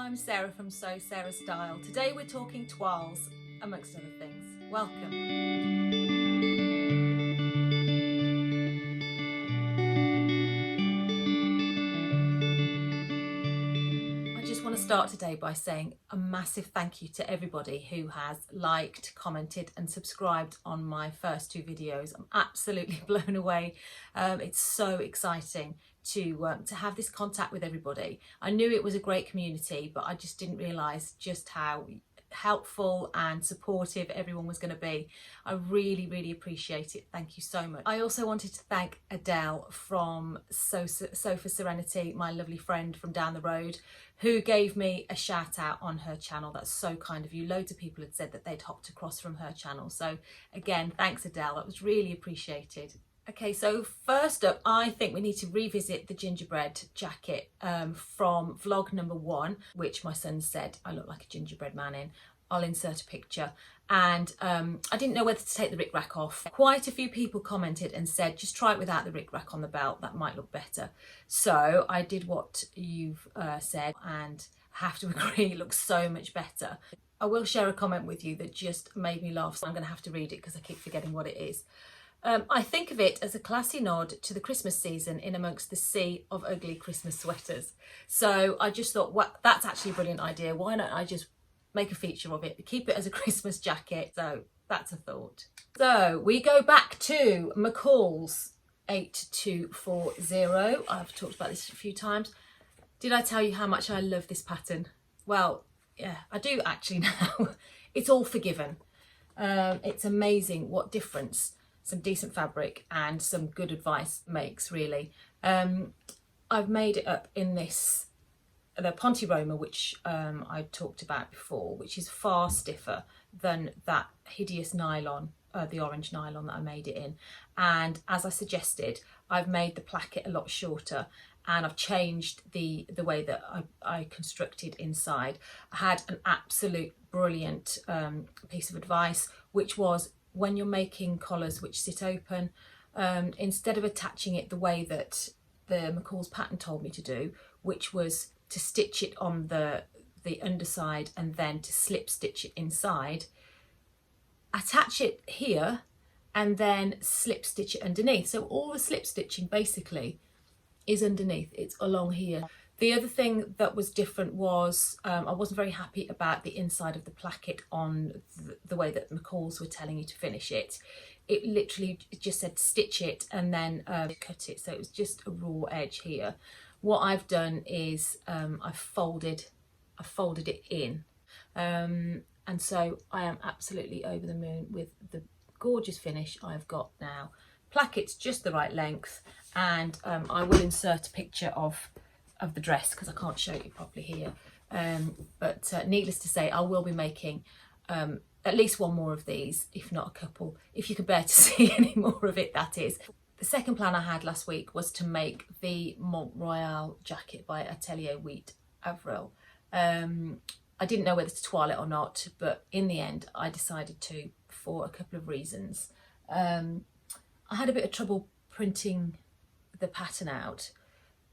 I'm Sarah from Sew Sarah Style. Today we're talking toiles, amongst other things. Welcome. I just want to start today by saying a massive thank you to everybody who has liked, commented and subscribed on my first two videos. I'm absolutely blown away. It's so exciting to have this contact with everybody. I knew it was a great community, but I just didn't realise just how helpful and supportive everyone was going to be. I really appreciate it. Thank you so much. I also wanted to thank Adele from Sofa Serenity, my lovely friend from down the road, who gave me a shout out on her channel. That's so kind of you. Loads of people had said that they'd hopped across from her channel. So again, thanks Adele, that was really appreciated. Okay, so first up, I think we need to revisit the gingerbread jacket from vlog number 1, which my son said I look like a gingerbread man in. I'll insert a picture. And I didn't know whether to take the rickrack off. Quite a few people commented and said, just try it without the rickrack on the belt, that might look better. So I did what you've said and have to agree, it looks so much better. I will share a comment with you that just made me laugh, so I'm gonna have to read it because I keep forgetting what it is. I think of it as a classy nod to the Christmas season in amongst the sea of ugly Christmas sweaters. So I just thought, well, that's actually a brilliant idea. Why not I just make a feature of it, keep it as a Christmas jacket? So that's a thought. So we go back to McCalls 8240. I've talked about this a few times. Did I tell you how much I love this pattern? Well, yeah, I do actually now. It's all forgiven. It's amazing what difference some decent fabric and some good advice makes, really. I've made it up in this, the Ponte Roma, which I talked about before, which is far stiffer than that hideous nylon, the orange nylon that I made it in. And as I suggested, I've made the placket a lot shorter and I've changed the way that I constructed inside. I had an absolute brilliant piece of advice, which was, when you're making collars which sit open, instead of attaching it the way that the McCall's pattern told me to do, which was to stitch it on the underside and then to slip stitch it inside, attach it here and then slip stitch it underneath. So all the slip stitching basically is underneath, it's along here. The other thing that was different was I wasn't very happy about the inside of the placket on the way that McCalls were telling you to finish it. It literally just said stitch it and then cut it, so it was just a raw edge here. What I've done is I've folded it in, and so I am absolutely over the moon with the gorgeous finish I've got now. Placket's just the right length, and I will insert a picture of the dress because I can't show you properly here, but needless to say, I will be making at least one more of these, if not a couple, if you could bear to see any more of it, that is. The second plan I had last week was to make the Mont jacket by Atelier Wheat Avril. I didn't know whether to toile it or not, but in the end I decided to, for a couple of reasons. I had a bit of trouble printing the pattern out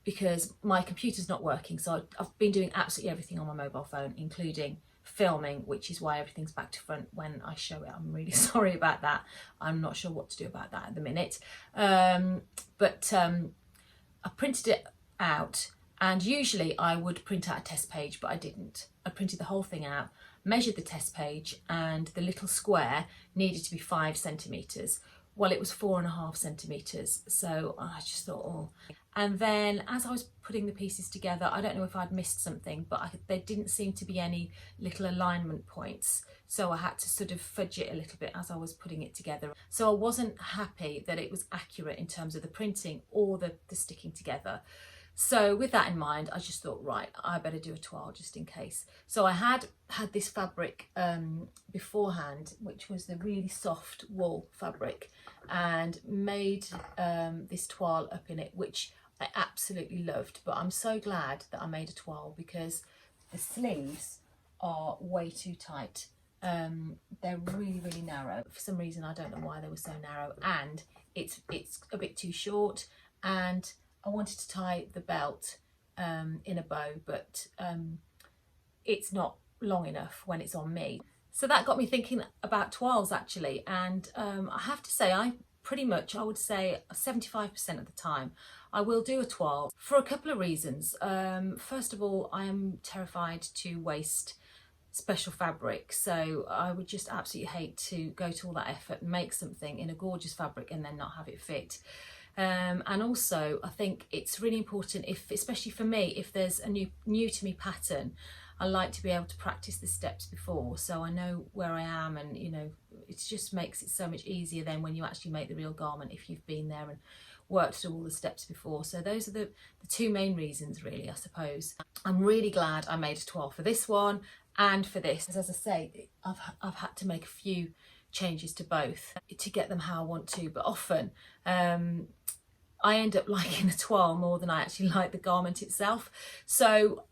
because my computer's not working, so I've been doing absolutely everything on my mobile phone, including filming, which is why everything's back to front when I show it. I'm really sorry about that. I'm not sure what to do about that at the minute. But I printed it out, and usually I would print out a test page, but I didn't. I printed the whole thing out, measured the test page, and the little square needed to be 5 centimetres. Well, it was 4.5 centimetres, so I just thought, oh. And then as I was putting the pieces together, I don't know if I'd missed something, but there didn't seem to be any little alignment points, so I had to sort of fudge it a little bit as I was putting it together. So I wasn't happy that it was accurate in terms of the printing or the sticking together. So with that in mind, I just thought, right, I better do a toile just in case. So I had this fabric beforehand, which was the really soft wool fabric, and made this toile up in it, which I absolutely loved. But I'm so glad that I made a toile because the sleeves are way too tight. They're really narrow. For some reason, I don't know why they were so narrow, and it's a bit too short, and I wanted to tie the belt in a bow, but it's not long enough when it's on me. So that got me thinking about toiles actually, and I have to say I would say 75% of the time I will do a toile for a couple of reasons. First of all, I am terrified to waste special fabric, so I would just absolutely hate to go to all that effort and make something in a gorgeous fabric and then not have it fit. And also I think it's really important, if especially for me, if there's a new to me pattern, I like to be able to practice the steps before, so I know where I am, and you know, it just makes it so much easier then when you actually make the real garment, if you've been there and worked through all the steps before. So those are the two main reasons really, I suppose. I'm really glad I made a toile for this one and for this. As I say, I've had to make a few changes to both to get them how I want to, but often I end up liking the toile more than I actually like the garment itself. So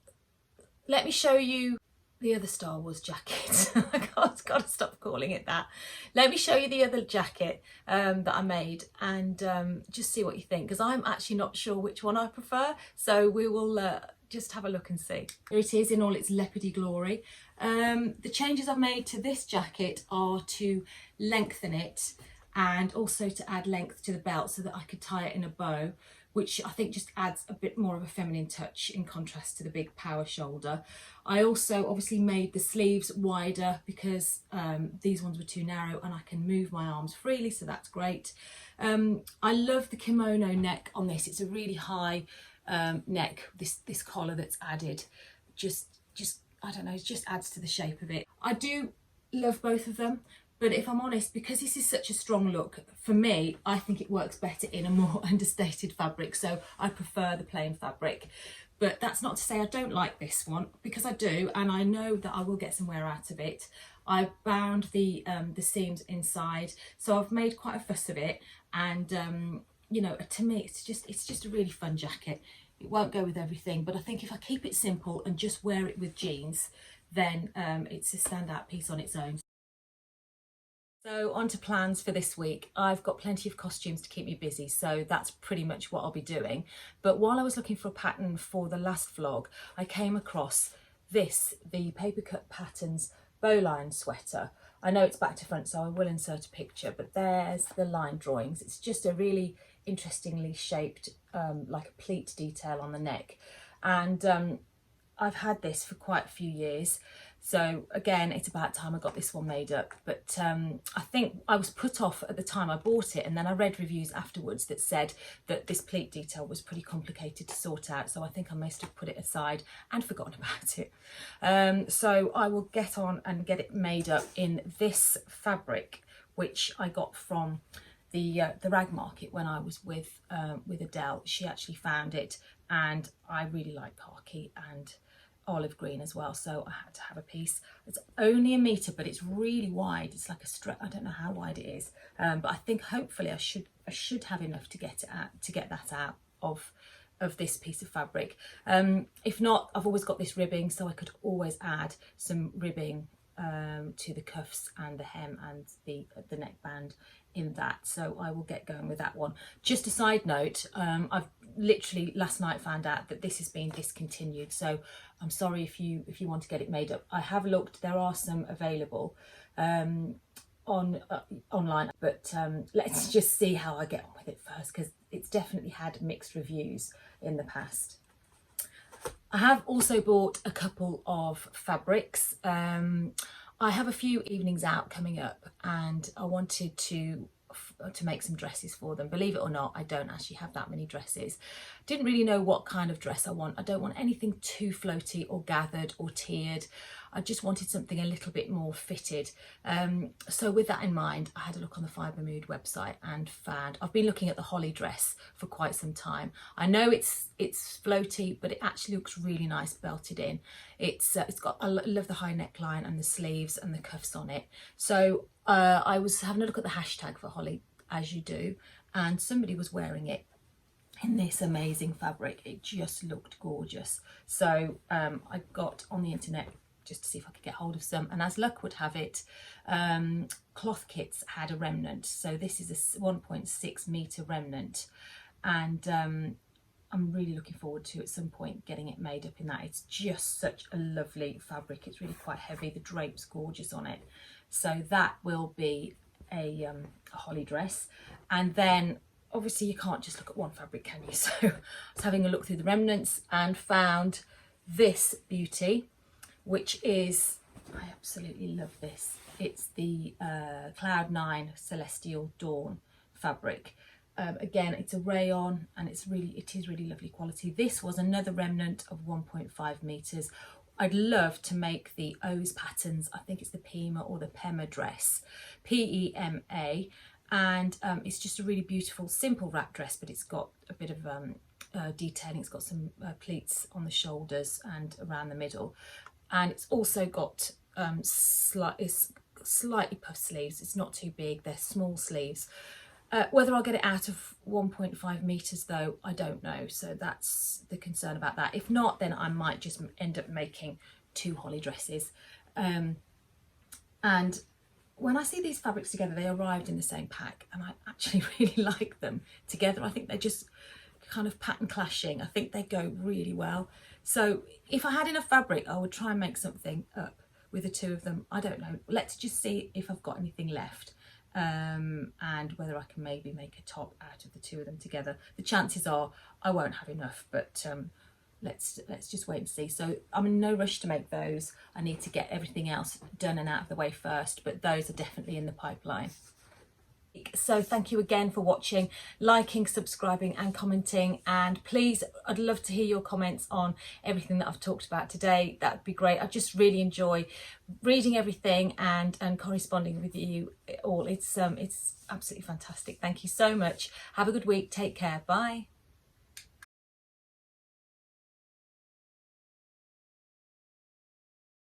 let me show you the other Star Wars jacket. I've got to stop calling it that. Let me show you the other jacket that I made, and just see what you think, because I'm actually not sure which one I prefer. So we will just have a look and see. Here it is in all its leopardy glory. The changes I've made to this jacket are to lengthen it, and also to add length to the belt so that I could tie it in a bow, which I think just adds a bit more of a feminine touch in contrast to the big power shoulder. I also obviously made the sleeves wider because these ones were too narrow, and I can move my arms freely, so that's great. I love the kimono neck on this. It's a really high neck, this collar that's added. Just I don't know, it just adds to the shape of it. I do love both of them, but if I'm honest, because this is such a strong look, for me, I think it works better in a more understated fabric, so I prefer the plain fabric. But that's not to say I don't like this one, because I do, and I know that I will get some wear out of it. I bound the seams inside, so I've made quite a fuss of it, and you know, to me it's just a really fun jacket. It won't go with everything, but I think if I keep it simple and just wear it with jeans, then it's a standout piece on its own. So on to plans for this week. I've got plenty of costumes to keep me busy, so that's pretty much what I'll be doing. But while I was looking for a pattern for the last vlog, I came across this, the Papercut Patterns Bowline Sweater. I know it's back to front, so I will insert a picture, but there's the line drawings. It's just a really interestingly shaped, like a pleat detail on the neck. And I've had this for quite a few years. So again, it's about time I got this one made up. But I think I was put off at the time I bought it, and then I read reviews afterwards that said that this pleat detail was pretty complicated to sort out. So I think I must have put it aside and forgotten about it. So I will get on and get it made up in this fabric, which I got from the rag market when I was with Adele. She actually found it, and I really like khaki and olive green as well, so I had to have a piece. It's only 1 meter, but it's really wide. It's like a strap. I don't know how wide it is, but I think hopefully I should have enough to get that out of this piece of fabric. If not, I've always got this ribbing, so I could always add some ribbing to the cuffs and the hem and the neckband in that, so I will get going with that one. Just a side note, I've literally last night found out that this has been discontinued, so I'm sorry if you want to get it made up. I have looked, there are some available online, but let's just see how I get on with it first, because it's definitely had mixed reviews in the past. I have also bought a couple of fabrics. I have a few evenings out coming up, and I wanted to make some dresses for them. Believe it or not, I don't actually have that many dresses. Didn't really know what kind of dress I want. I don't want anything too floaty or gathered or tiered. I just wanted something a little bit more fitted. So with that in mind, I had a look on the Fibremood website and found, I've been looking at the holly dress for quite some time. I know it's floaty, but it actually looks really nice belted in. It's got, I love the high neckline and the sleeves and the cuffs on it. So I was having a look at the hashtag for holly, as you do, and somebody was wearing it in this amazing fabric. It just looked gorgeous. So I got on the internet just to see if I could get hold of some, and as luck would have it, Clothkits had a remnant. So this is a 1.6 meter remnant, and I'm really looking forward to at some point getting it made up in that. It's just such a lovely fabric. It's really quite heavy. The drape's gorgeous on it. So that will be a holly dress. And then obviously you can't just look at one fabric, can you? So I was having a look through the remnants and found this beauty, which is, I absolutely love this. It's the Cloud9 Celestial Dawn fabric. Again, it's a rayon and it is really lovely quality. This was another remnant of 1.5 meters. I'd love to make the Ose Patterns, I think it's the Pema or the Pema dress, P-E-M-A, and it's just a really beautiful, simple wrap dress, but it's got a bit of detailing. It's got some pleats on the shoulders and around the middle, and it's also got slightly puff sleeves. It's not too big, they're small sleeves. Whether I'll get it out of 1.5 meters though, I don't know. So that's the concern about that. If not, then I might just end up making 2 holly dresses. And when I see these fabrics together, they arrived in the same pack and I actually really like them together. I think they're just kind of pattern clashing. I think they go really well. So if I had enough fabric, I would try and make something up with the 2 of them. I don't know. Let's just see if I've got anything left. And whether I can maybe make a top out of the 2 of them together. The chances are I won't have enough, but let's just wait and see. So I'm in no rush to make those. I need to get everything else done and out of the way first, but those are definitely in the pipeline. So thank you again for watching, liking, subscribing and commenting, and please, I'd love to hear your comments on everything that I've talked about today. That would be great. I just really enjoy reading everything and corresponding with you all. It's absolutely fantastic. Thank you so much. Have a good week. Take care. Bye.